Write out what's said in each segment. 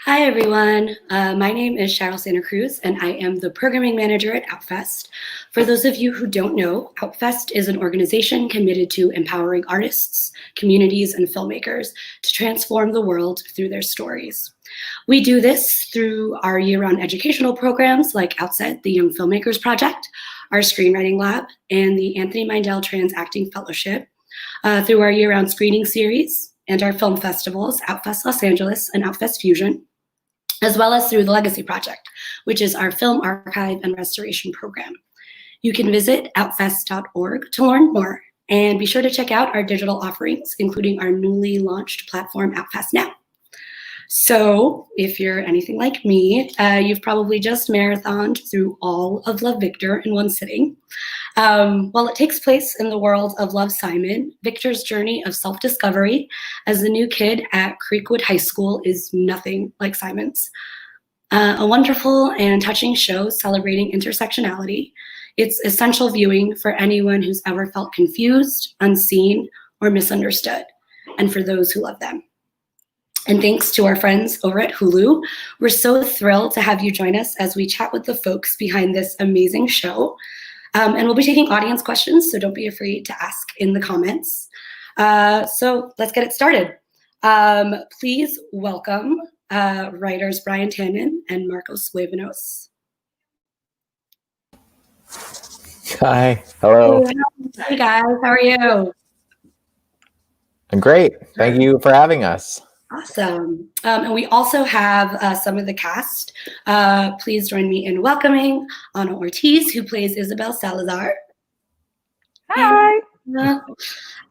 Hi, everyone. My name is Sheryl Santacruz, and I am the programming manager at Outfest. For those of you who don't know, Outfest is an organization committed to empowering artists, communities, and filmmakers to transform the world through their stories. We do this through our year-round educational programs like Outset, the Young Filmmakers Project, our Screenwriting Lab, and the Anthony Mindell Trans Acting Fellowship, through our year-round screening series, and our film festivals, Outfest Los Angeles and Outfest Fusion, as well as through the Legacy Project, which is our film archive and restoration program. You can visit outfest.org to learn more, and be sure to check out our digital offerings, including our newly launched platform, Outfest Now. So if you're anything like me, you've probably just marathoned through all of Love, Victor in one sitting. While it takes place in the world of Love, Simon, Victor's journey of self-discovery as the new kid at Creekwood High School is nothing like Simon's. A wonderful and touching show celebrating intersectionality. It's essential viewing for anyone who's ever felt confused, unseen, or misunderstood, and for those who love them. And thanks to our friends over at Hulu, we're so thrilled to have you join us as we chat with the folks behind this amazing show. And we'll be taking audience questions, so don't be afraid to ask in the comments. So let's get it started. Please welcome writers Brian Tannen and Marcos Huevanos. Hi, hello. Hey guys, how are you? I'm great. Thank you for having us. Awesome. And we also have some of the cast. Please join me in welcoming Ana Ortiz, who plays Isabel Salazar. Hi.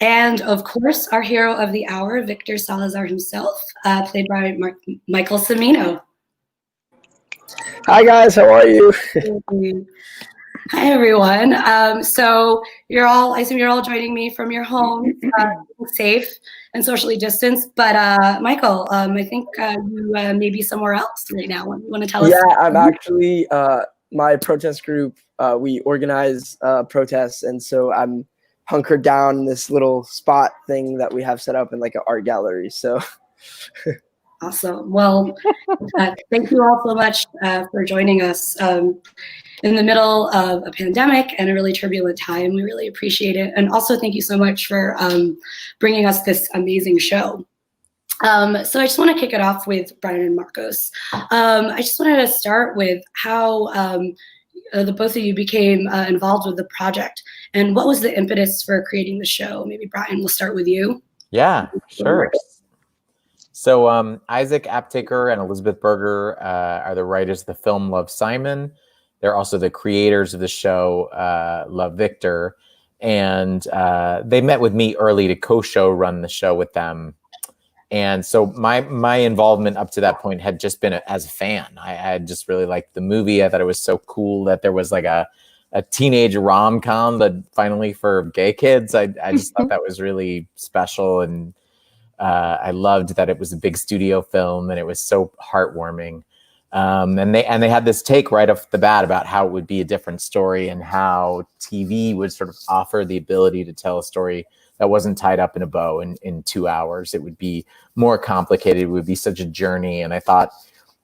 And of course, our hero of the hour, Victor Salazar himself, played by Michael Cimino. Hi guys, how are you? Hi everyone. So I assume you're all joining me from your home, safe and socially distanced. But Michael, I think you may be somewhere else right now. You want to tell us? Yeah, I'm actually my protest group. We organize protests, and so I'm hunkered down in this little spot thing that we have set up in like an art gallery. So. Awesome. Well, thank you all so much for joining us in the middle of a pandemic and a really turbulent time. We really appreciate it. And also thank you so much for bringing us this amazing show. So I just want to kick it off with Brian and Marcos. I just wanted to start with how the both of you became involved with the project, and what was the impetus for creating the show? Maybe Brian, we'll start with you. Yeah, sure. So Isaac Aptaker and Elizabeth Berger are the writers of the film Love, Simon. They're also the creators of the show Love, Victor. And they met with me early to co-show run the show with them. And so my involvement up to that point had just been as a fan. I had just really liked the movie. I thought it was so cool that there was like a teenage rom-com that finally for gay kids. I just thought that was really special. And I loved that it was a big studio film and it was so heartwarming. And they had this take right off the bat about how it would be a different story and how TV would sort of offer the ability to tell a story that wasn't tied up in a bow in 2 hours. It would be more complicated. It would be such a journey. And I thought,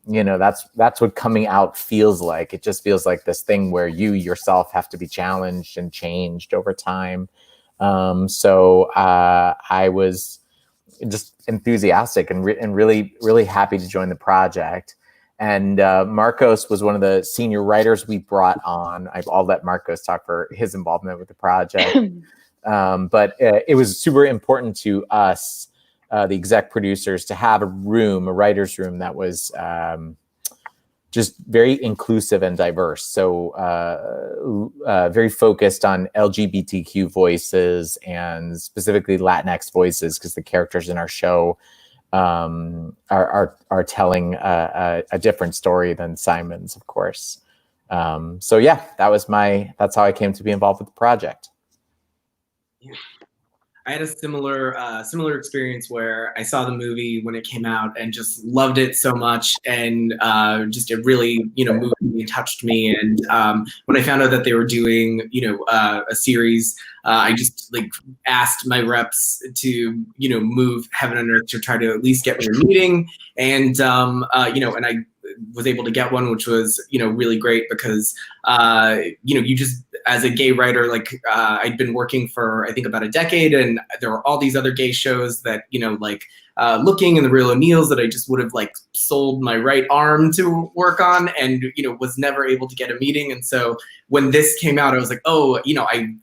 that's what coming out feels like. It just feels like this thing where you yourself have to be challenged and changed over time. So I was just enthusiastic and really, really happy to join the project. And Marcos was one of the senior writers we brought on. I'll let Marcos talk for his involvement with the project. But it was super important to us, the exec producers, to have a writer's room that was just very inclusive and diverse. So very focused on LGBTQ voices and specifically Latinx voices, because the characters in our show are telling a different story than Simon's, of course. So yeah, that's how I came to be involved with the project. I had a similar experience where I saw the movie when it came out and just loved it so much, and just it really moved me, touched me. And when I found out that they were doing a series, I just like asked my reps to move heaven and earth to try to at least get me a meeting, and and I was able to get one, which was really great because you just, as a gay writer, like I'd been working for I think about a decade, and there were all these other gay shows that Looking and The Real O'Neills that I just would have like sold my right arm to work on, and was never able to get a meeting. And so when this came out, I was like, oh, I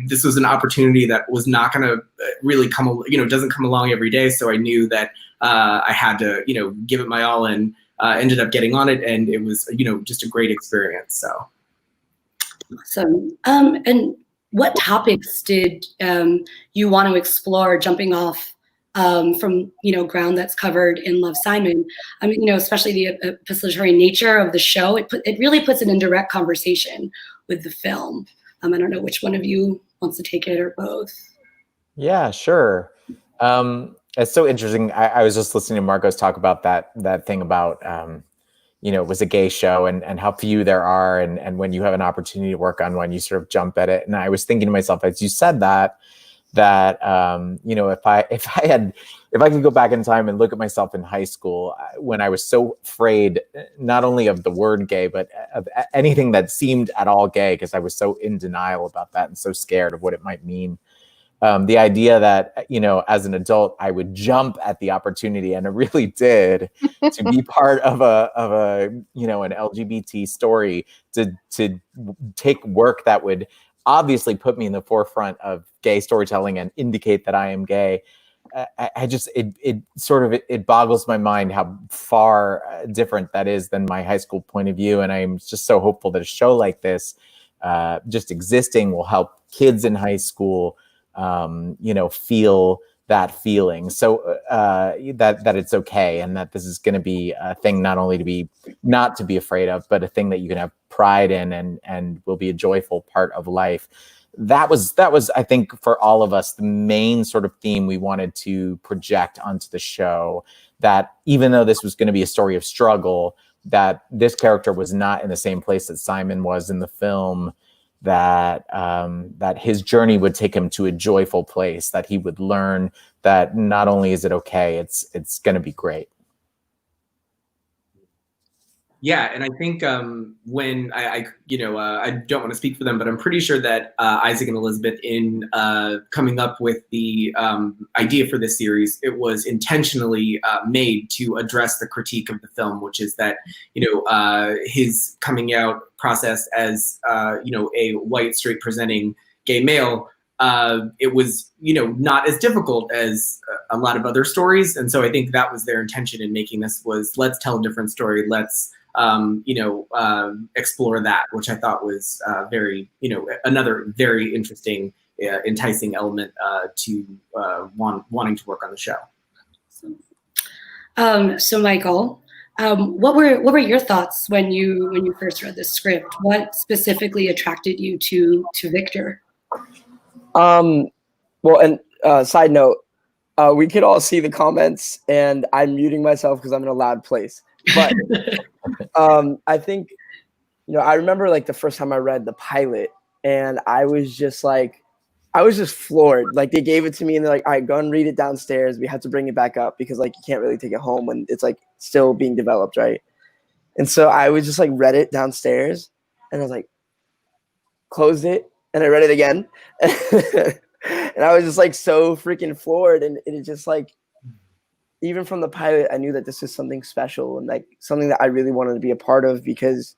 this was an opportunity that was not going to really come, doesn't come along every day. So I knew that I had to give it my all, and ended up getting on it, and it was just a great experience. So awesome. And what topics did you want to explore, jumping off from ground that's covered in Love, Simon? I mean, especially the epistolary nature of the show. It really puts it in direct conversation with the film. I don't know which one of you wants to take it, or both. Yeah, sure. It's so interesting. I was just listening to Marcos talk about that thing about it was a gay show, and how few there are, and when you have an opportunity to work on one, you sort of jump at it. And I was thinking to myself, as you said that if I could go back in time and look at myself in high school, when I was so afraid not only of the word gay, but of anything that seemed at all gay, because I was so in denial about that and so scared of what it might mean. The idea that, as an adult, I would jump at the opportunity, and it really did, to be part of an LGBT story, to take work that would obviously put me in the forefront of gay storytelling and indicate that I am gay. It boggles my mind how far different that is than my high school point of view. And I'm just so hopeful that a show like this, just existing, will help kids in high school feel that feeling, so that it's okay, and that this is going to be a thing not only not to be afraid of, but a thing that you can have pride in, and will be a joyful part of life. That was I think for all of us the main sort of theme we wanted to project onto the show, that even though this was going to be a story of struggle, that this character was not in the same place that Simon was in the film, that his journey would take him to a joyful place, that he would learn that not only is it okay, it's going to be great. Yeah, and I think when I don't want to speak for them, but I'm pretty sure that Isaac and Elizabeth, in coming up with the idea for this series, it was intentionally made to address the critique of the film, which is that his coming out process as a white, straight presenting gay male. It was not as difficult as a lot of other stories, and so I think that was their intention in making this, was let's tell a different story, let's explore that, which I thought was another very interesting, enticing element to wanting to work on the show. So Michael, what were your thoughts when you first read the script? What specifically attracted you to Victor? Well, and side note, we could all see the comments, and I'm muting myself because I'm in a loud place. But I think, I remember like the first time I read the pilot, and I was just floored. Like, they gave it to me and they're like, all right, go and read it downstairs. We have to bring it back up because like you can't really take it home when it's like still being developed, right? And so I was just like read it downstairs, and I was like, closed it, and I read it again. And I was just like so freaking floored. And it just like, even from the pilot, I knew that this is something special and like something that I really wanted to be a part of because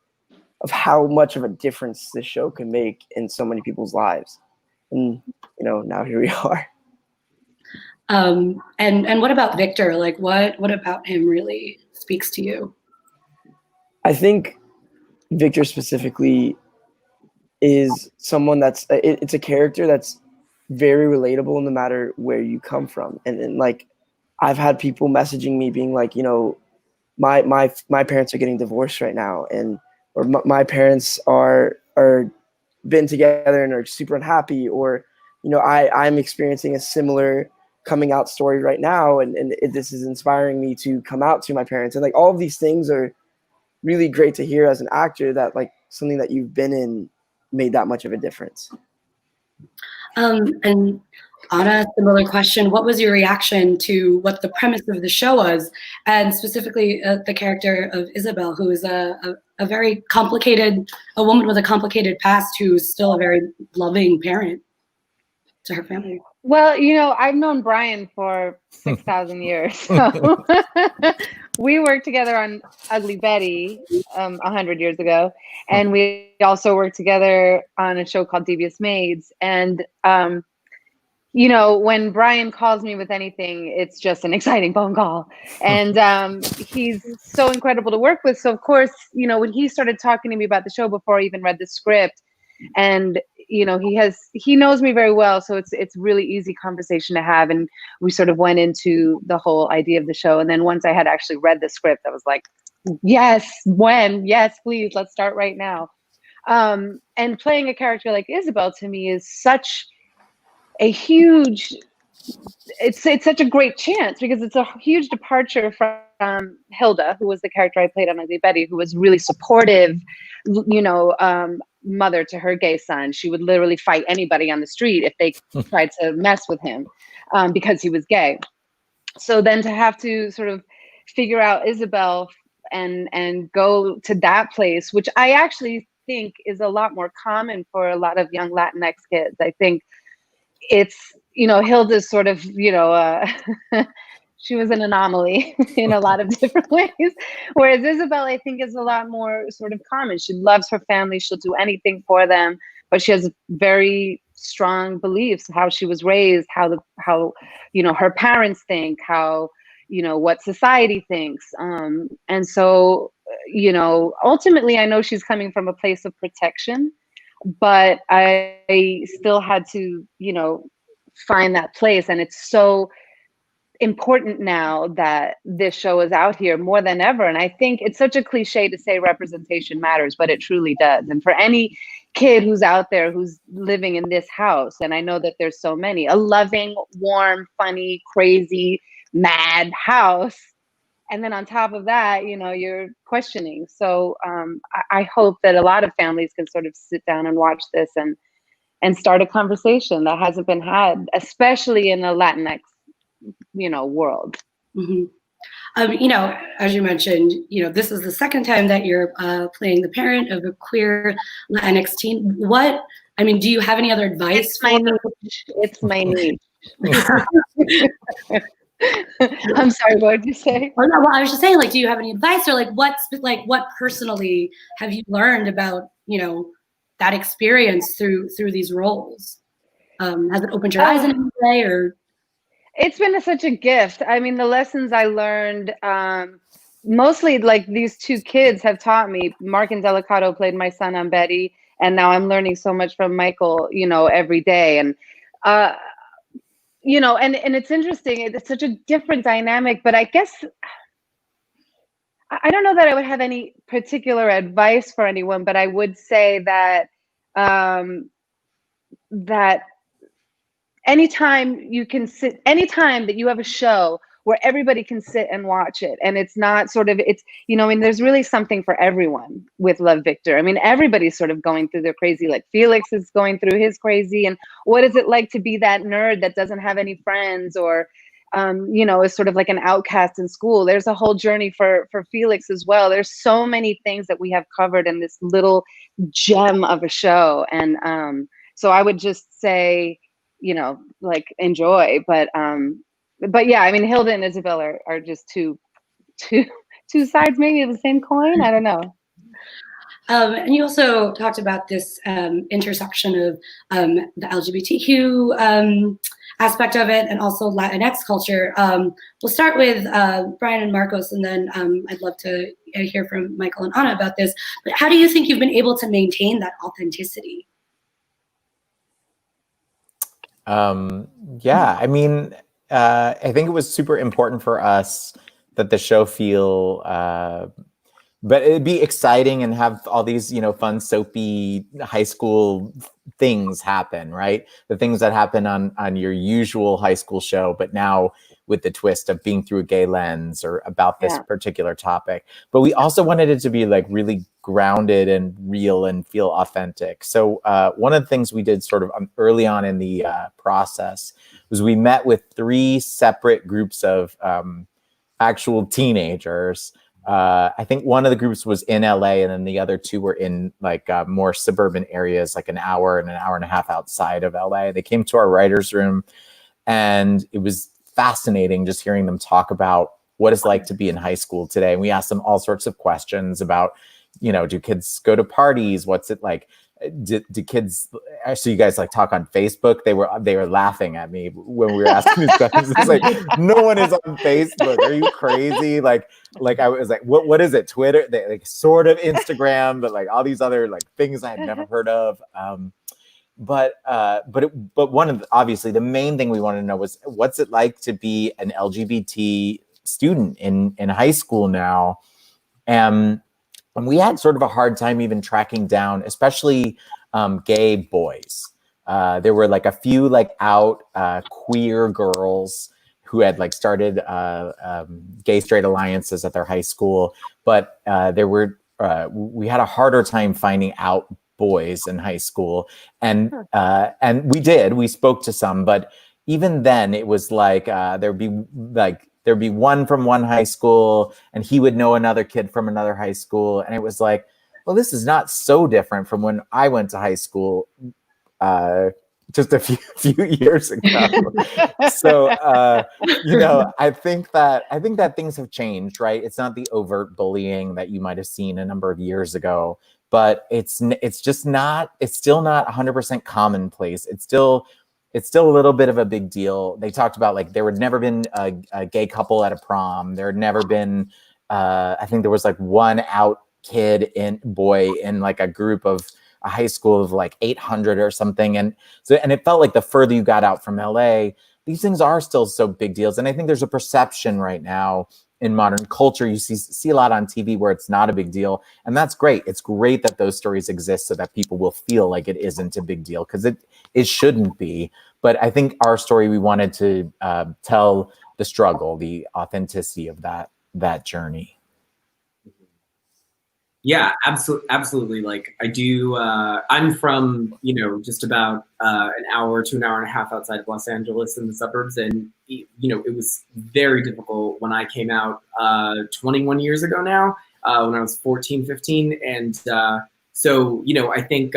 of how much of a difference this show can make in so many people's lives. And, now here we are. And what about Victor? Like, what about him really speaks to you? I think Victor specifically is someone it's a character that's very relatable no matter where you come from. And like, I've had people messaging me being like, my parents are getting divorced right now, or my parents are been together and are super unhappy, or I'm experiencing a similar coming out story right now, and this is inspiring me to come out to my parents, and like all of these things are really great to hear as an actor, that like something that you've been in made that much of a difference. And Anna, similar question. What was your reaction to what the premise of the show was, and specifically the character of Isabel, who is a very complicated, a woman with a complicated past who's still a very loving parent to her family? Well, I've known Brian for 6,000 years. So we worked together on Ugly Betty 100 years ago. And we also worked together on a show called Devious Maids. And, when Brian calls me with anything, it's just an exciting phone call. And he's so incredible to work with. So, of course, when he started talking to me about the show before I even read the script, and he knows me very well, so it's really easy conversation to have, and we sort of went into the whole idea of the show. And then once I had actually read the script, I was like, yes, please, let's start right now. And playing a character like Isabel to me is such a huge, it's such a great chance, because it's a huge departure from Hilda, who was the character I played on Ugly Betty, who was really supportive, mother to her gay son. She would literally fight anybody on the street if they tried to mess with him, because he was gay. So then to have to sort of figure out Isabel and go to that place, which I actually think is a lot more common for a lot of young Latinx kids. I think it's, Hilda's sort of, she was an anomaly in a lot of different ways. Whereas Isabel, I think, is a lot more sort of common. She loves her family. She'll do anything for them, but she has very strong beliefs, how she was raised, how her parents think, how, what society thinks. And so, ultimately, I know she's coming from a place of protection, but I still had to, find that place. And it's so important now that this show is out here more than ever. And I think it's such a cliche to say representation matters, but it truly does. And for any kid who's out there who's living in this house, and I know that there's so many, a loving, warm, funny, crazy, mad house, and then on top of that, you're questioning. So I hope that a lot of families can sort of sit down and watch this and start a conversation that hasn't been had, especially in the Latinx world. Mm-hmm. As you mentioned, this is the second time that you're playing the parent of a queer Latinx teen. Do you have any other advice? It's my niche. I'm sorry, what did you say? Oh, no, well, I was just saying, do you have any advice, or what personally have you learned about, that experience through these roles? Has it opened your eyes in any way, or? It's been such a gift. I mean, the lessons I learned, mostly these two kids have taught me. Mark and Delicato played my son on Betty, and now I'm learning so much from Michael, every day. And, and it's interesting. It's such a different dynamic, but I guess, I don't know that I would have any particular advice for anyone, but I would say that, that anytime that you have a show where everybody can sit and watch it, and it's not sort of, there's really something for everyone with Love, Victor. I mean, everybody's sort of going through their crazy, like Felix is going through his crazy, and what is it like to be that nerd that doesn't have any friends, or, is sort of like an outcast in school. There's a whole journey for Felix as well. There's so many things that we have covered in this little gem of a show. And so I would just say, enjoy, but yeah, I mean, Hilda and Isabel are just two sides maybe of the same coin. I don't know. And you also talked about this intersection of the LGBTQ aspect of it, and also Latinx culture. We'll start with Brian and Marcos, and then I'd love to hear from Michael and Anna about this. But how do you think you've been able to maintain that authenticity? Yeah, I mean, I think it was super important for us that the show feel but it'd be exciting and have all these, you know, fun soapy high school things happen, right? The things that happen on your usual high school show, but now with the twist of being through a gay lens or about this particular topic. But we also wanted it to be like really grounded and real and feel authentic. So one of the things we did sort of early on in the process was we met with 3 separate groups of actual teenagers. I think one of the groups was in LA, and then the other 2 were in like more suburban areas, like an hour and a half outside of LA. They came to our writer's room, and it was fascinating just hearing them talk about what it's like to be in high school today. And we asked them all sorts of questions about, you know, do kids go to parties? What's it like? Do kids, actually, you guys like talk on Facebook? They were laughing at me when we were asking these questions. It's like, no one is on Facebook. Are you crazy? Like I was like, what is it? Twitter? They like sort of Instagram, but like all these other like things I had never heard of. But one of obviously the main thing we wanted to know was what's it like to be an LGBT student in high school now, and we had sort of a hard time even tracking down, especially gay boys. There were like a few like out queer girls who had like started gay straight alliances at their high school, but we had a harder time finding out boys in high school, and we spoke to some, but even then it was like there'd be one from one high school and he would know another kid from another high school, and it was like, well, this is not so different from when I went to high school just a few years ago. So you know, I think that things have changed, right? It's not the overt bullying that you might have seen a number of years ago, but it's still not 100% commonplace. It's still a little bit of a big deal. They talked about like there had never been a gay couple at a prom. There had never been, I think there was like one out boy in like a group of a high school of like 800 or something. And it felt like the further you got out from LA, these things are still so big deals. And I think there's a perception right now in modern culture, you see a lot on TV where it's not a big deal. And that's great. It's great that those stories exist so that people will feel like it isn't a big deal, because it shouldn't be. But I think our story, we wanted to tell the struggle, the authenticity of that journey. Yeah, absolutely. Like I do, I'm from, you know, just about an hour to an hour and a half outside of Los Angeles in the suburbs. And, you know, it was very difficult when I came out 21 years ago now, when I was 14, 15. And so, you know, I think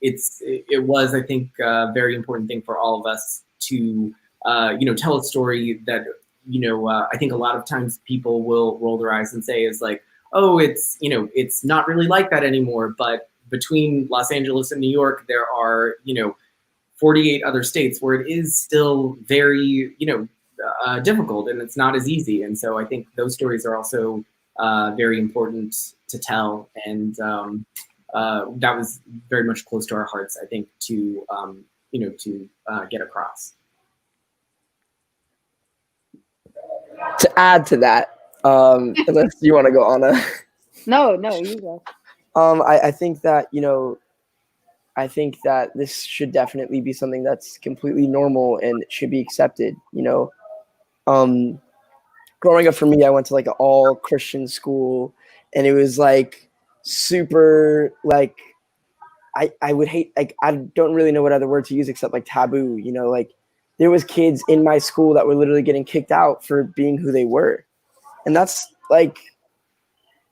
it was a very important thing for all of us to, you know, tell a story that, you know, I think a lot of times people will roll their eyes and say is like, oh, it's, you know, it's not really like that anymore. But between Los Angeles and New York, there are, you know, 48 other states where it is still very, you know, difficult, and it's not as easy. And so I think those stories are also very important to tell. And that was very much close to our hearts, I think, to, you know, to get across. To add to that, unless you want to go, Anna. No, you go. I think that, you know, I think that this should definitely be something that's completely normal and should be accepted. You know, growing up for me, I went to like an all Christian school, and it was like super like I would hate, like, I don't really know what other word to use except like taboo. You know, like there was kids in my school that were literally getting kicked out for being who they were. And that's like,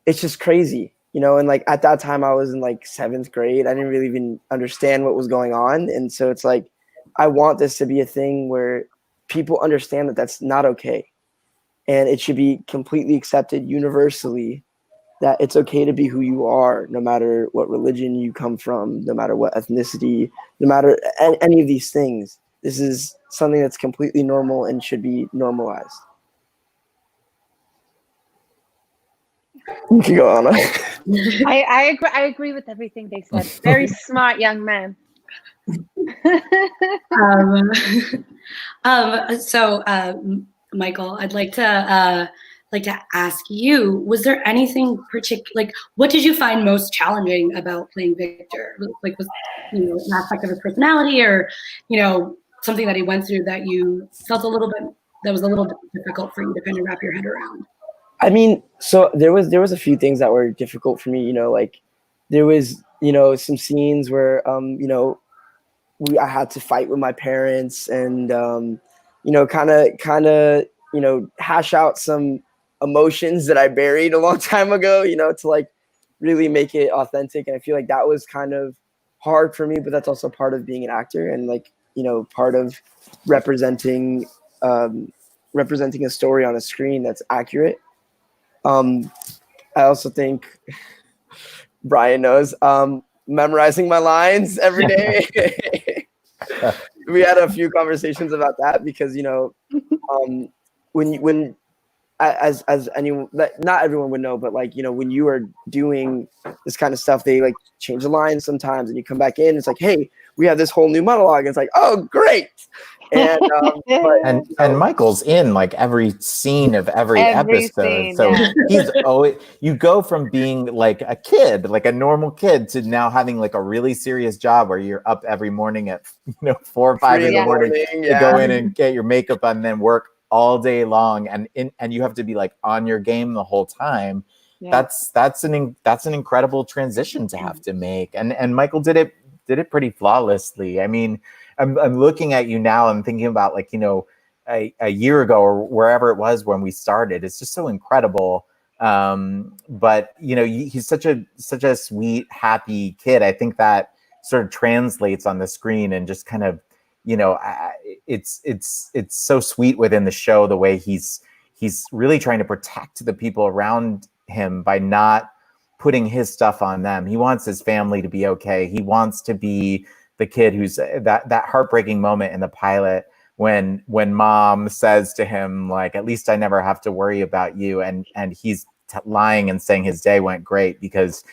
it's just crazy, you know? And like, at that time I was in like 7th grade. I didn't really even understand what was going on. And so it's like, I want this to be a thing where people understand that that's not okay. And it should be completely accepted universally that it's okay to be who you are, no matter what religion you come from, no matter what ethnicity, no matter any of these things. This is something that's completely normal and should be normalized. You can go on. I agree with everything they said. Very smart young man. So Michael, I'd like to like to ask you, was there anything particular, like what did you find most challenging about playing Victor? Like was, an aspect of his personality, or, something that he went through that you felt that was a little bit difficult for you to kind of wrap your head around? I mean, so there was a few things that were difficult for me, like there was, some scenes where, I had to fight with my parents and, kind of, hash out some emotions that I buried a long time ago, to like really make it authentic. And I feel like that was kind of hard for me, but that's also part of being an actor and like, part of representing a story on a screen that's accurate. I also think Brian knows, memorizing my lines every day. We had a few conversations about that because, when as anyone, not everyone would know, but like, when you are doing this kind of stuff, they like change the lines sometimes and you come back in, it's like, hey, we have this whole new monologue. It's like, oh, great. And and Michael's in like every scene of every episode. Scene, so yeah. he's always, you go from being like a kid, like a normal kid, to now having like a really serious job where you're up every morning at 4 or 5 in the morning to go in and get your makeup on and then work all day long, and you have to be like on your game the whole time. Yeah. That's an incredible transition to have to make, and Michael did it pretty flawlessly. I mean, I'm looking at you now and thinking about like, a year ago or wherever it was when we started. It's just so incredible. But he's such a sweet, happy kid. I think that sort of translates on the screen and just kind of, it's so sweet within the show, the way he's really trying to protect the people around him by not putting his stuff on them. He wants his family to be okay. He wants to be the kid who's that heartbreaking moment in the pilot when mom says to him, like, at least I never have to worry about you. And he's lying and saying his day went great because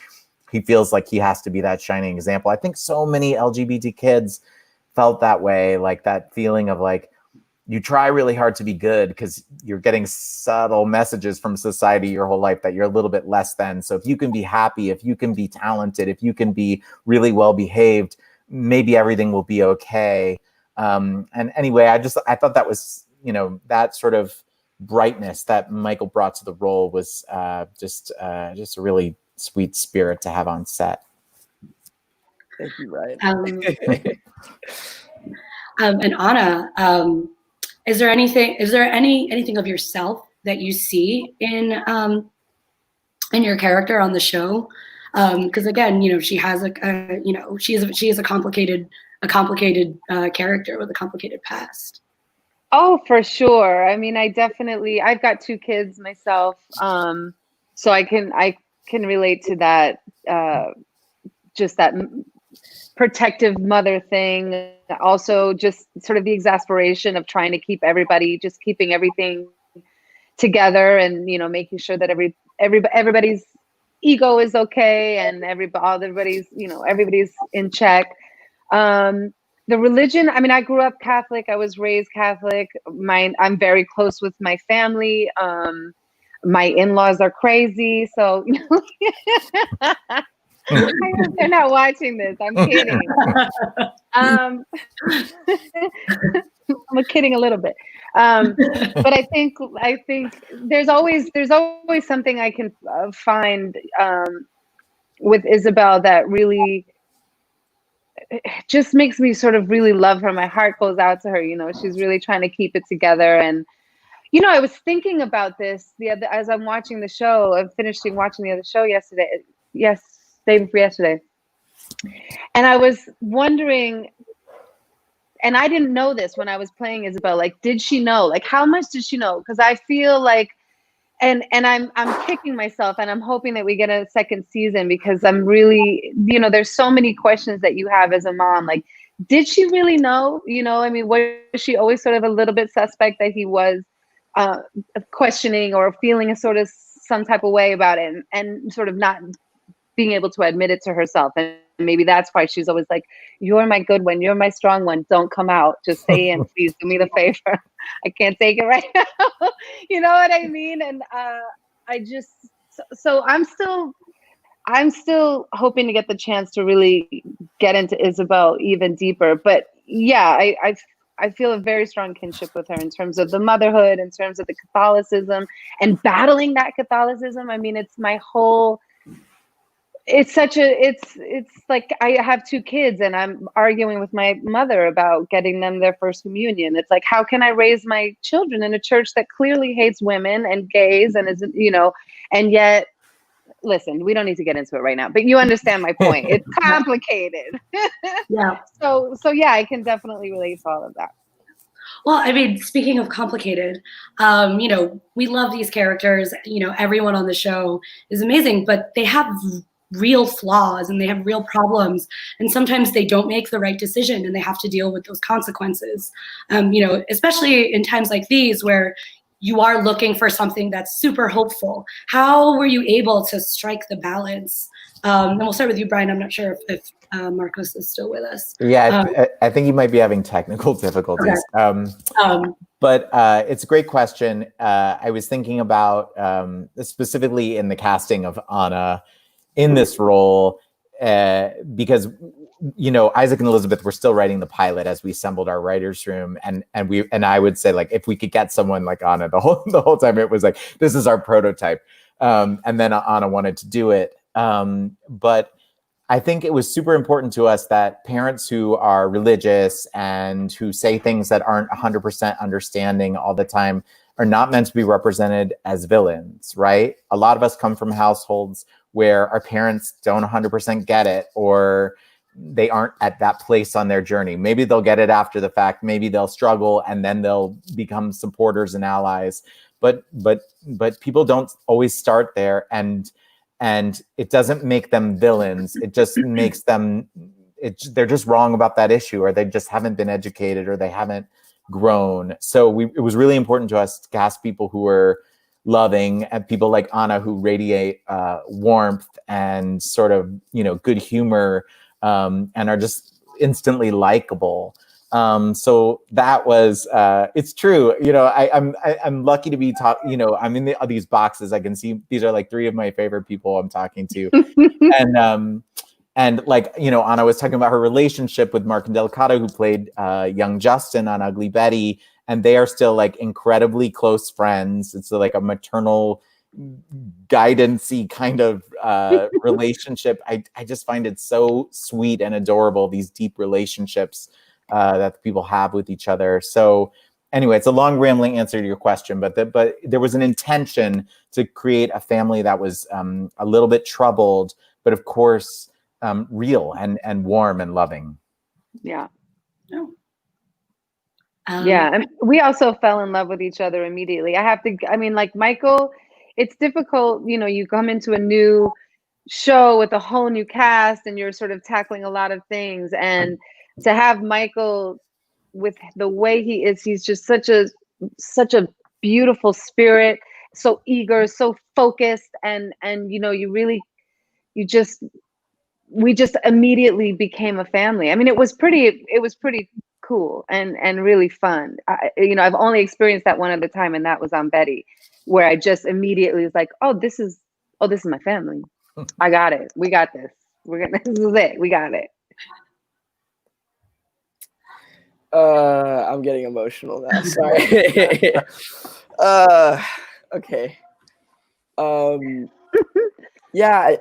he feels like he has to be that shining example. I think so many LGBT kids felt that way, like that feeling of like, you try really hard to be good because you're getting subtle messages from society your whole life that you're a little bit less than. So if you can be happy, if you can be talented, if you can be really well behaved, maybe everything will be okay. And anyway, I thought that was, that sort of brightness that Michael brought to the role was just a really sweet spirit to have on set. Thank you, Ryan. And Anna, is there anything of yourself that you see in your character on the show? Because again, she has she is a complicated character with a complicated past. Oh, for sure. I mean, I've got 2 kids myself, so I can relate to that. Just that protective mother thing. Also, just sort of the exasperation of trying to keeping everything together, and making sure that everybody's ego is okay and everybody's in check. The religion, I mean, I grew up Catholic. I was raised Catholic. I'm very close with my family. My in-laws are crazy, so I hope they're not watching this. I'm kidding. I'm kidding a little bit. But I think there's always something I can find with Isabel that really just makes me sort of really love her. My heart goes out to her. She's really trying to keep it together. And I was thinking about this as I'm watching the show. I'm finishing watching the other show yesterday. Day before yesterday. And I was wondering, and I didn't know this when I was playing Isabel, like, did she know? Like, how much did she know? Because I feel like, and I'm kicking myself, and I'm hoping that we get a second season, because I'm really, there's so many questions that you have as a mom. Like, did she really know? I mean, was she always sort of a little bit suspect that he was questioning or feeling a sort of some type of way about it, and sort of not being able to admit it to herself? And maybe that's why she's always like, you're my good one, you're my strong one, don't come out, just stay in, please do me the favor. I can't take it right now. You know what I mean? And I just, so I'm still hoping to get the chance to really get into Isabel even deeper. But yeah, I feel a very strong kinship with her in terms of the motherhood, in terms of the Catholicism and battling that Catholicism. I mean, it's my whole, it's like I have 2 kids and I'm arguing with my mother about getting them their first communion. It's like, how can I raise my children in a church that clearly hates women and gays and isn't, and yet, listen, we don't need to get into it right now, but you understand my point. It's complicated. Yeah. So yeah, I can definitely relate to all of that. Well, I mean, speaking of complicated, we love these characters. Everyone on the show is amazing, but they have real flaws and they have real problems. And sometimes they don't make the right decision and they have to deal with those consequences. Especially in times like these where you are looking for something that's super hopeful. How were you able to strike the balance? And we'll start with you, Brian. I'm not sure if Marcos is still with us. Yeah, I think he might be having technical difficulties. Okay. But it's a great question. I was thinking about specifically in the casting of Anna in this role, because Isaac and Elizabeth were still writing the pilot as we assembled our writers' room, and I would say, like, if we could get someone like Anna the whole time, it was like, this is our prototype, and then Anna wanted to do it, but I think it was super important to us that parents who are religious and who say things that aren't 100% understanding all the time are not meant to be represented as villains, right? A lot of us come from households where our parents don't 100% get it, or they aren't at that place on their journey. Maybe they'll get it after the fact. Maybe they'll struggle and then they'll become supporters and allies. But people don't always start there, and it doesn't make them villains. It just makes them, they're just wrong about that issue, or they just haven't been educated, or they haven't grown. So it was really important to us to cast people who were loving, and people like Anna who radiate warmth and sort of good humor, and are just instantly likable. So that was it's true. I'm lucky to be I'm in these boxes. I can see these are like 3 of my favorite people I'm talking to, and like Anna was talking about her relationship with Mark Indelicato, who played young Justin on Ugly Betty. And they are still like incredibly close friends. It's like a maternal guidance-y kind of relationship. I just find it so sweet and adorable, these deep relationships that people have with each other. So anyway, it's a long rambling answer to your question, but there was an intention to create a family that was a little bit troubled, but of course real and warm and loving. Yeah. No. Yeah, and we also fell in love with each other immediately. Like Michael, it's difficult, you come into a new show with a whole new cast and you're sort of tackling a lot of things, and to have Michael with the way he is, he's just such a beautiful spirit, so eager, so focused, and we just immediately became a family. I mean, it was pretty cool and really fun. I've only experienced that one other time, and that was on Betty, where I just immediately was like, this is my family. I got it. We got this. This is it. We got it. I'm getting emotional now. Sorry. Okay. Yeah,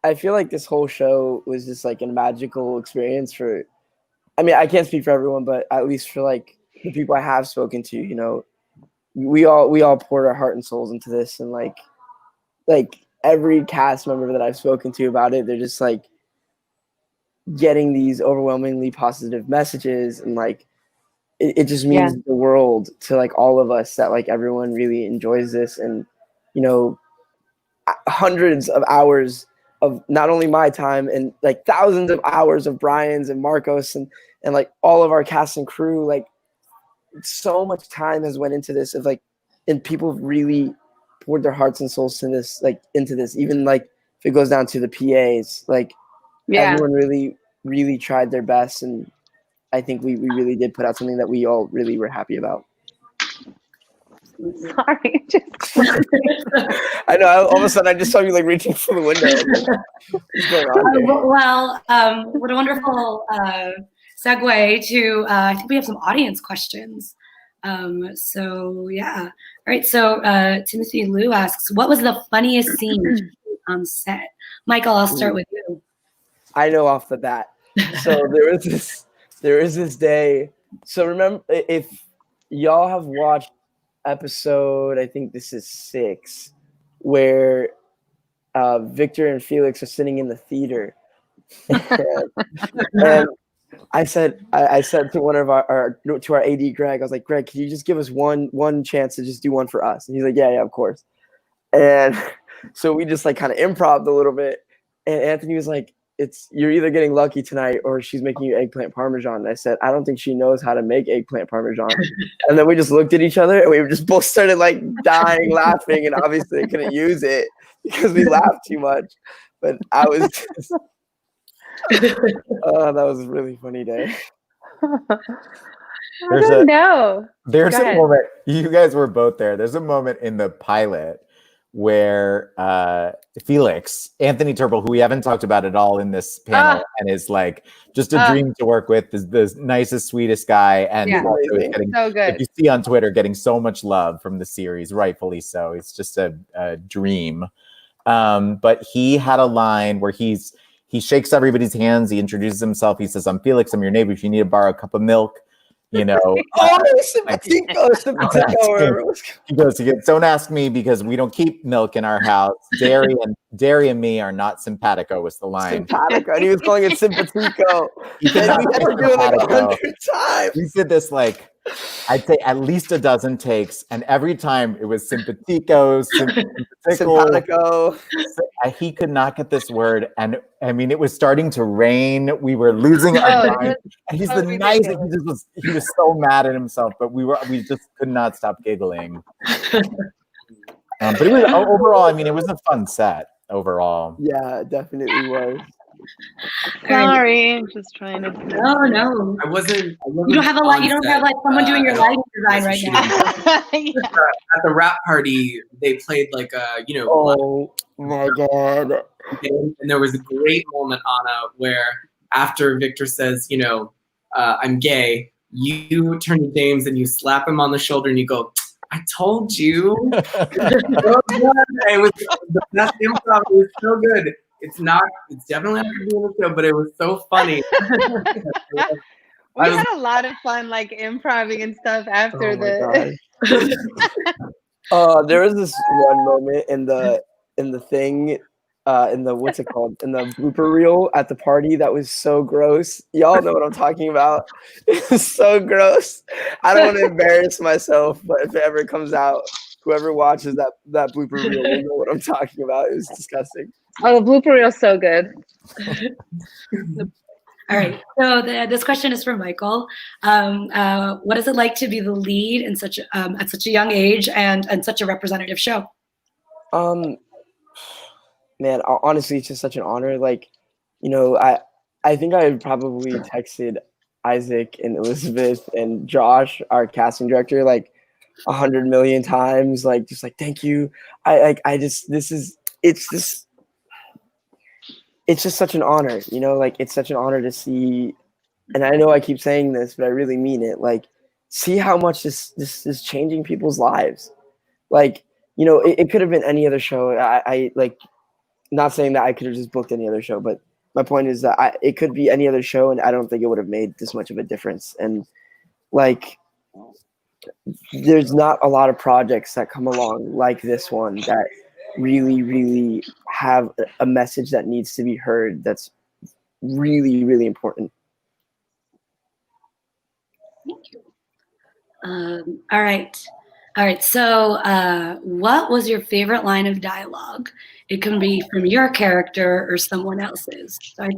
I feel like this whole show was just like a magical experience for, I can't speak for everyone, but at least for like the people I have spoken to, we all poured our heart and souls into this, and like every cast member that I've spoken to about it, they're just like getting these overwhelmingly positive messages, and like it just means the world to like all of us that like everyone really enjoys this, and hundreds of hours of not only my time and like thousands of hours of Brian's and Marcos and like all of our cast and crew, like so much time has went into this and people really poured their hearts and souls into this, even like if it goes down to the PAs, like Yeah. everyone really tried their best, and I think we really did put out something that we all really were happy about. Sorry. I know. All of a sudden, I just saw you like reaching for the window. What's going on here? What a wonderful segue to, I think we have some audience questions. So yeah. All right. So Timothy Liu asks, what was the funniest scene on set? Michael, I'll start with you. I know off the bat. So there is this day. So remember, if y'all have watched episode, I think this is 6, where Victor and Felix are sitting in the theater, and I said to one of our AD Greg, I was like, Greg, can you just give us one chance to just do one for us? And he's like, yeah, of course. And so we just like kind of improv a little bit, and Anthony was like, you're either getting lucky tonight or she's making you eggplant parmesan. And I said, I don't think she knows how to make eggplant parmesan. And then we just looked at each other and we just both started like dying laughing, and obviously I couldn't use it because we laughed too much. But I was just that was a really funny day. There's a moment, you guys were both there. There's a moment in the pilot where Felix, Anthony Turple, who we haven't talked about at all in this panel, and is like just a dream to work with, is the nicest, sweetest guy, and also is getting, so good. if you see on Twitter, getting so much love from the series, rightfully so. It's just a dream. But he had a line where he shakes everybody's hands, he introduces himself, he says, I'm Felix, I'm your neighbor, if you need to borrow a cup of milk, you know. Simpatico. He goes, don't ask me because we don't keep milk in our house. Dairy and me are not simpatico was the line. Simpatico, and he was calling it simpatico. We had to do it like 100 times. We did this like, I'd say at least a dozen takes, and every time it was simpatico, simpatico. He could not get this word, and I mean, it was starting to rain. We were losing our mind. And he's the nicest. He was so mad at himself, but we just could not stop giggling. But it was overall. I mean, it was a fun set overall. Yeah, it definitely was. Sorry, I'm just trying to. No. I wasn't. You don't have a lot. You don't have like someone doing your lighting design right now. At the rap party, they played like a Oh my god! And there was a great moment, Anna, where after Victor says, I'm gay, you turn to James and you slap him on the shoulder and you go, I told you. It was the best improv. It was so good. It's definitely not going to be in the show, but it was so funny. We had a lot of fun, like improving and stuff after the. There was this one moment in the thing, in the what's it called, in the blooper reel at the party that was so gross. Y'all know what I'm talking about. It was so gross. I don't want to embarrass myself, but if it ever comes out, whoever watches that blooper reel will know what I'm talking about. It was disgusting. Oh, the blooper reel is so good. All right. So this question is for Michael. What is it like to be the lead in at such a young age and such a representative show? Man, honestly, it's just such an honor. Like, I think I probably texted Isaac and Elizabeth and Josh, our casting director, like 100 million times. Like, just like, thank you. It's just such an honor, like it's such an honor to see, and I know I keep saying this, but I really mean it. Like, see how much this is changing people's lives. Like, it could have been any other show. I like, not saying that I could have just booked any other show, but my point is that it could be any other show, and I don't think it would have made this much of a difference. And like, there's not a lot of projects that come along like this one that really, really have a message that needs to be heard. That's really, really important. Thank you. All right. So what was your favorite line of dialogue? It can be from your character or someone else's. So I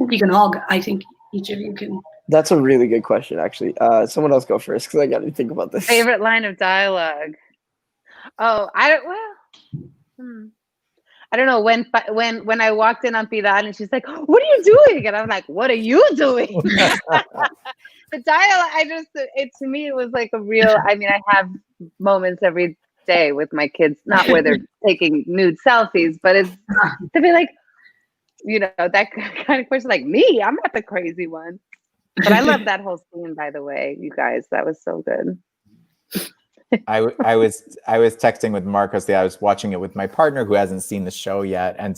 think each of you can. That's a really good question, actually. Someone else go first, because I got to think about this. I don't know when I walked in on Pilar and she's like, "What are you doing?" And I'm like, "What are you doing?" The dialogue, to me, it was like a real. I mean, I have moments every day with my kids, not where they're taking nude selfies, but it's to be like, that kind of question, like me. I'm not the crazy one. But I love that whole scene, by the way, you guys. That was so good. I was texting with Marcos. I was watching it with my partner who hasn't seen the show yet, and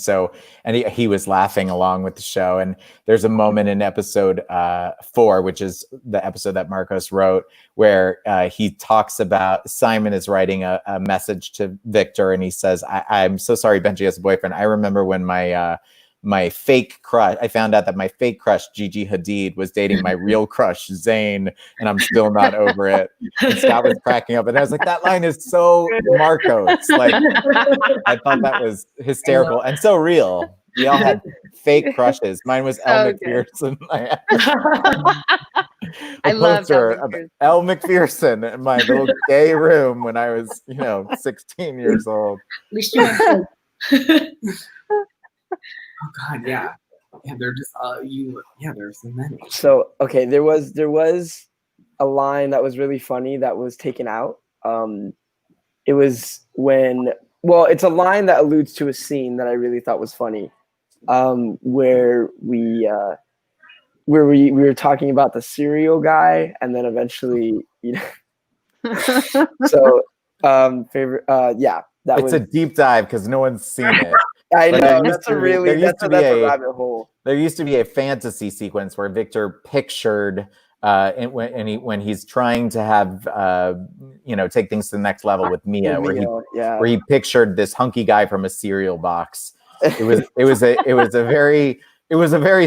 he was laughing along with the show. And there's a moment in episode 4, which is the episode that Marcos wrote, where he talks about Simon is writing a message to Victor, and he says, "I'm so sorry Benji has a boyfriend. I remember when my fake crush, I found out that my fake crush, Gigi Hadid, was dating my real crush, Zayn, and I'm still not over it." And Scott was cracking up. And I was like, that line is so Marcos. Like, I thought that was hysterical and so real. We all had fake crushes. Mine was Elle McPherson. I love Elle McPherson in my little gay room when I was, 16 years old. At least you know. Oh God, yeah. They're just there's so many. So okay, there was a line that was really funny that was taken out. It was it's a line that alludes to a scene that I really thought was funny, where we were talking about the cereal guy, and then eventually, so favorite, It's a deep dive because no one's seen it. I know, that's a rabbit hole. There used to be a fantasy sequence where Victor pictured when he's trying to have take things to the next level with Mia, where he pictured this hunky guy from a cereal box. It was a very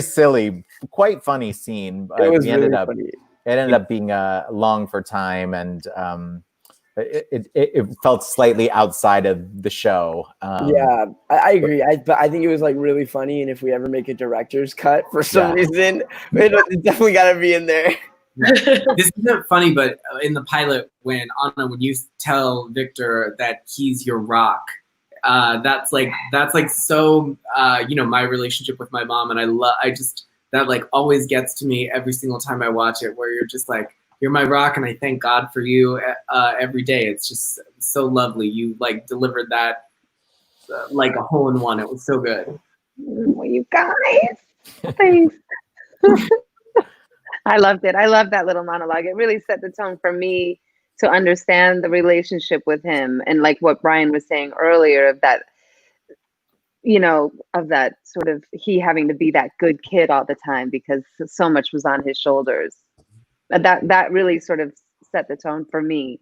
silly, quite funny scene. It ended up being long for time, and it felt slightly outside of the show. I agree. But I think it was like really funny, and if we ever make a director's cut for some reason, it's definitely got to be in there. This isn't funny, but in the pilot, when you tell Victor that he's your rock, that's like so my relationship with my mom, and that like always gets to me every single time I watch it, where you're just like, you're my rock, and I thank God for you every day. It's just so lovely. You like delivered that like a hole in one. It was so good. Well, you guys, thanks. I loved it. I love that little monologue. It really set the tone for me to understand the relationship with him, and like what Brian was saying earlier of that, of that sort of he having to be that good kid all the time because so much was on his shoulders. That really sort of set the tone for me,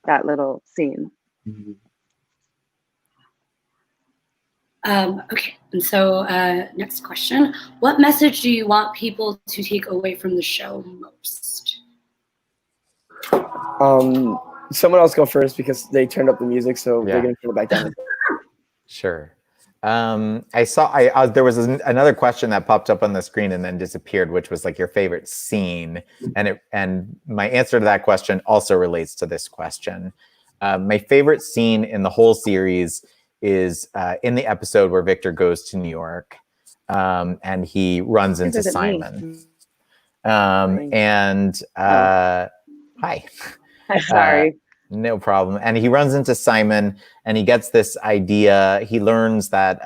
that little scene. Mm-hmm. Okay, and so next question. What message do you want people to take away from the show most? Someone else go first because they turned up the music, so they're going to turn it back down. Sure. There was another question that popped up on the screen and then disappeared, which was like your favorite scene, and my answer to that question also relates to this question. My favorite scene in the whole series is in the episode where Victor goes to New York, and he runs into Simon. Hi. Sorry. No problem. And he runs into Simon, and he gets this idea. He learns that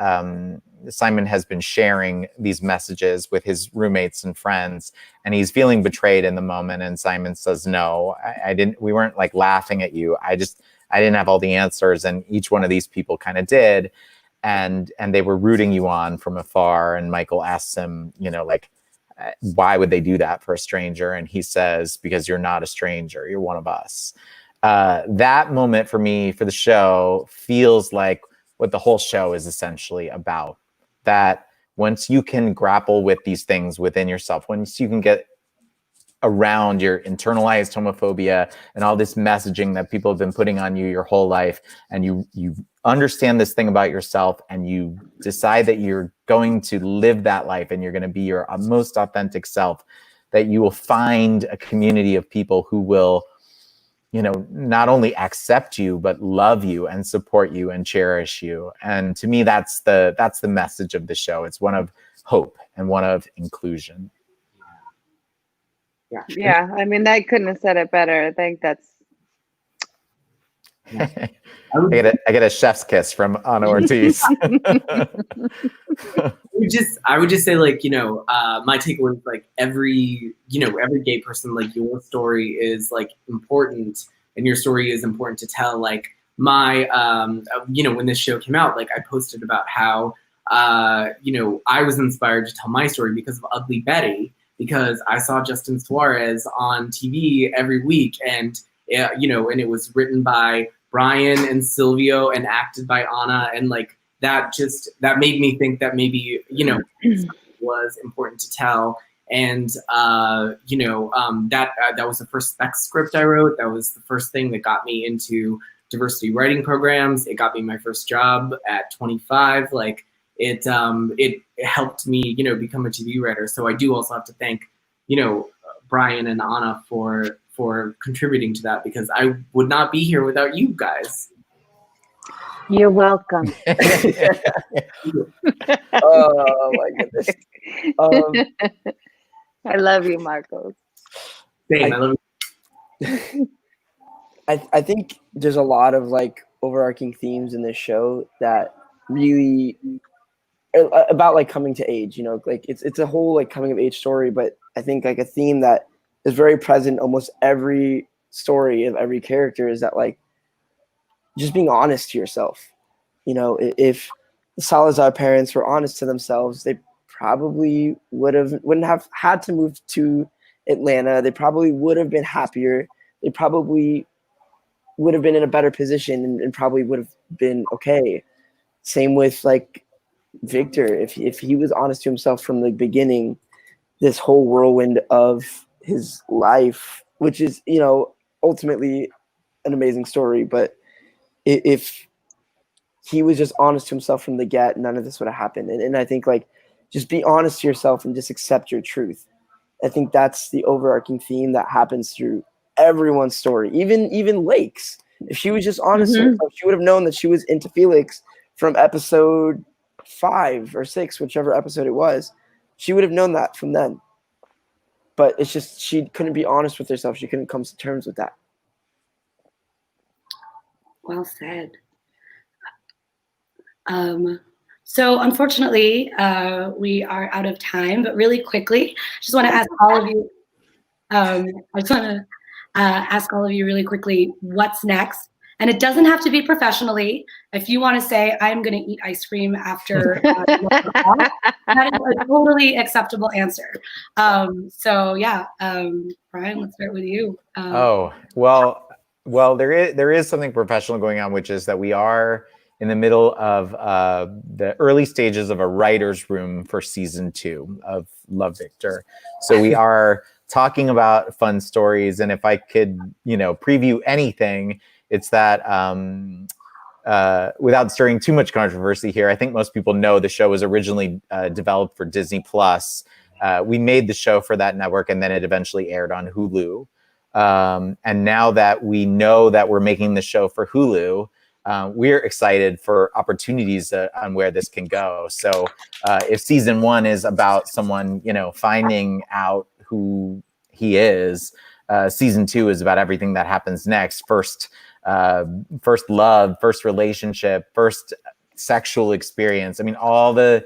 Simon has been sharing these messages with his roommates and friends, and he's feeling betrayed in the moment. And Simon says, "No, I didn't. We weren't like laughing at you. I didn't have all the answers, and each one of these people kind of did, and they were rooting you on from afar." And Michael asks him, why would they do that for a stranger? And he says, "Because you're not a stranger. You're one of us." That moment for me, for the show, feels like what the whole show is essentially about. That once you can grapple with these things within yourself, once you can get around your internalized homophobia and all this messaging that people have been putting on you your whole life, and you understand this thing about yourself, and you decide that you're going to live that life and you're going to be your most authentic self, that you will find a community of people who will not only accept you, but love you and support you and cherish you. And to me, that's the message of the show. It's one of hope and one of inclusion. Yeah, I mean, I couldn't have said it better. I think that's. I get a chef's kiss from Ana Ortiz. I would just say, like, my takeaway is, like, every gay person, like, your story is, like, important, and your story is important to tell. Like, my when this show came out, like, I posted about how I was inspired to tell my story because of Ugly Betty, because I saw Justin Suarez on TV every week, and and it was written by Brian and Silvio and acted by Ana, and, like, that made me think that maybe was important to tell. And that was the first spec script I wrote. That was the first thing that got me into diversity writing programs. It got me my first job at 25. Like, it helped me become a TV writer. So I do also have to thank Brian and Ana for contributing to that, because I would not be here without you guys. You're welcome. Oh my goodness. I love you, Marcos. Same, I love you. I think there's a lot of, like, overarching themes in this show that really about, like, coming to age, like, it's a whole, like, coming of age story, but I think, like, a theme that is very present in almost every story of every character is that, like, just being honest to yourself. If the Salazar parents were honest to themselves, they probably wouldn't have had to move to Atlanta. They probably would have been happier. They probably would have been in a better position and probably would have been okay. Same with, like, Victor. If he was honest to himself from the beginning, this whole whirlwind of his life, which is, ultimately an amazing story, but if he was just honest to himself from the get, none of this would have happened. And I think, like, just be honest to yourself and just accept your truth. I think that's the overarching theme that happens through everyone's story. Even Lake's. If she was just honest to herself, she would have known that she was into Felix from episode 5 or 6, whichever episode it was. She would have known that from then. But it's just she couldn't be honest with herself. She couldn't come to terms with that. Well said. So unfortunately, we are out of time, but really quickly, I just want to ask all of you, really quickly, what's next? And it doesn't have to be professionally. If you want to say, I'm going to eat ice cream after, that is a totally acceptable answer. Brian, let's start with you. Well, there is something professional going on, which is that we are in the middle of the early stages of a writer's room for season 2 of Love, Victor. So we are talking about fun stories. And if I could, preview anything, it's that without stirring too much controversy here, I think most people know the show was originally developed for Disney Plus. We made the show for that network, and then it eventually aired on Hulu. And now that we know that we're making the show for Hulu, we're excited for opportunities on where this can go. So if season 1 is about someone, finding out who he is, season 2 is about everything that happens next. First love, first relationship, first sexual experience. I mean, all the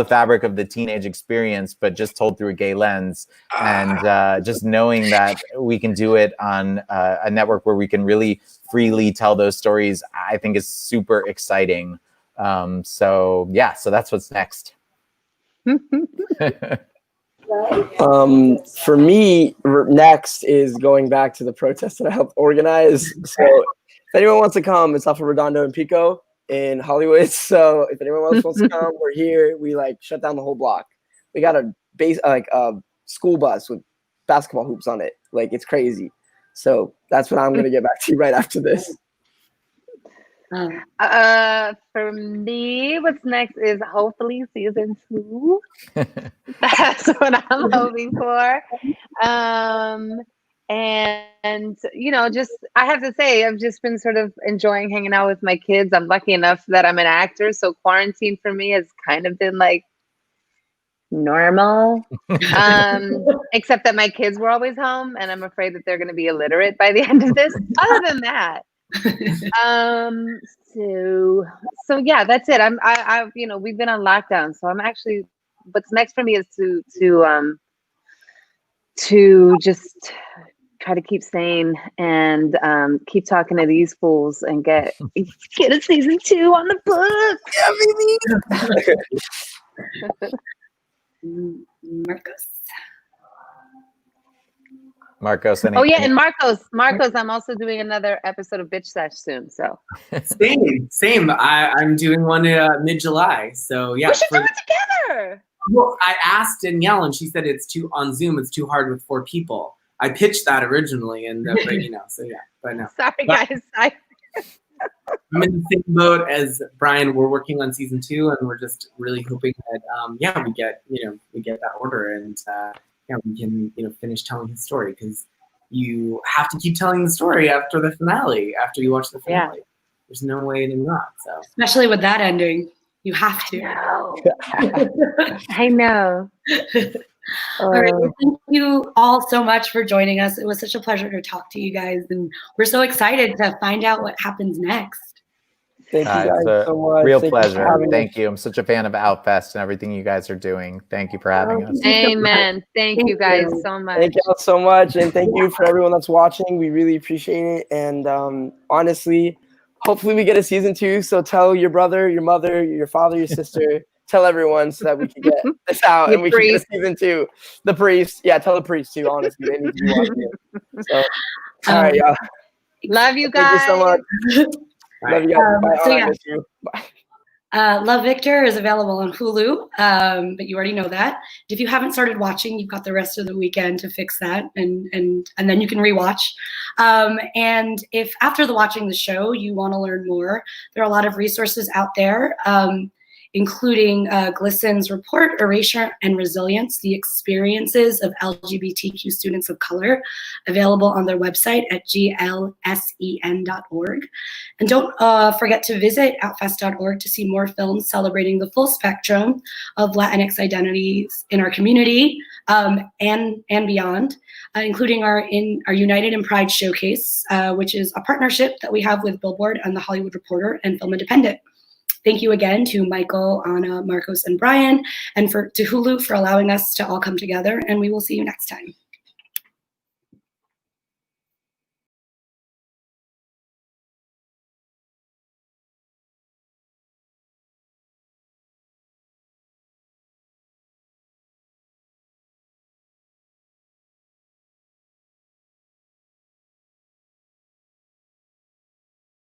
fabric of the teenage experience, but just told through a gay lens. And just knowing that we can do it on a network where we can really freely tell those stories, I think is super exciting. So that's what's next. For me, next is going back to the protest that I helped organize. So if anyone wants to come, it's off of Redondo and Pico in Hollywood. So if anyone else wants to come, we're here. We, like, shut down the whole block. We got a school bus with basketball hoops on it. Like, it's crazy. So that's what I'm going to get back to right after this. For me, what's next is hopefully season 2. That's what I'm hoping for. And just I have to say, I've just been sort of enjoying hanging out with my kids. I'm lucky enough that I'm an actor, so quarantine for me has kind of been like normal. Except that my kids were always home, and I'm afraid that they're going to be illiterate by the end of this. Other than that, so yeah, that's it. I we've been on lockdown, so I'm actually. What's next for me is to just try to keep sane and keep talking to these fools and get a season 2 on the book. Marcos. Oh yeah, and Marcos, I'm also doing another episode of Bitch Sesh soon. So same. I'm doing one mid-July. So yeah, we should do it together. Well, I asked Danielle, and she said it's on Zoom. It's too hard with 4 people. I pitched that originally, and but so yeah. But no. Sorry, guys. I'm in the same boat as Brian. We're working on season 2, and we're just really hoping that we get that order, and we can finish telling his story, because you have to keep telling the story after the finale. After you watch the finale, there's no way to not. So especially with that ending. You have to. I know. All right. Well, thank you all so much for joining us. It was such a pleasure to talk to you guys, and we're so excited to find out what happens next. Thank you guys so much. Real pleasure. Thank you. I'm such a fan of Outfest and everything you guys are doing. Thank you for having us. Amen. Thank you guys so much. Thank you all so much, and thank you for everyone that's watching. We really appreciate it, and honestly, hopefully we get a season 2. So tell your brother, your mother, your father, your sister, tell everyone, so that we can get this out and we can get a season 2. The priest, tell the priest too. Honestly, they need to be watching it. So, all right, y'all. Love you guys. Thank you so much. Love you guys. Bye. So I miss you. Bye. Love Victor is available on Hulu, but you already know that. If you haven't started watching, you've got the rest of the weekend to fix that, and then you can rewatch. And if after watching the show you want to learn more, there are a lot of resources out there, including Glissan's report, Erasure and Resilience, the experiences of LGBTQ students of color, available on their website at glsen.org. And don't forget to visit outfest.org to see more films celebrating the full spectrum of Latinx identities in our community and beyond, including our United in Pride Showcase, which is a partnership that we have with Billboard and The Hollywood Reporter and Film Independent. Thank you again to Michael, Anna, Marcos, and Brian, and to Hulu for allowing us to all come together, and we will see you next time.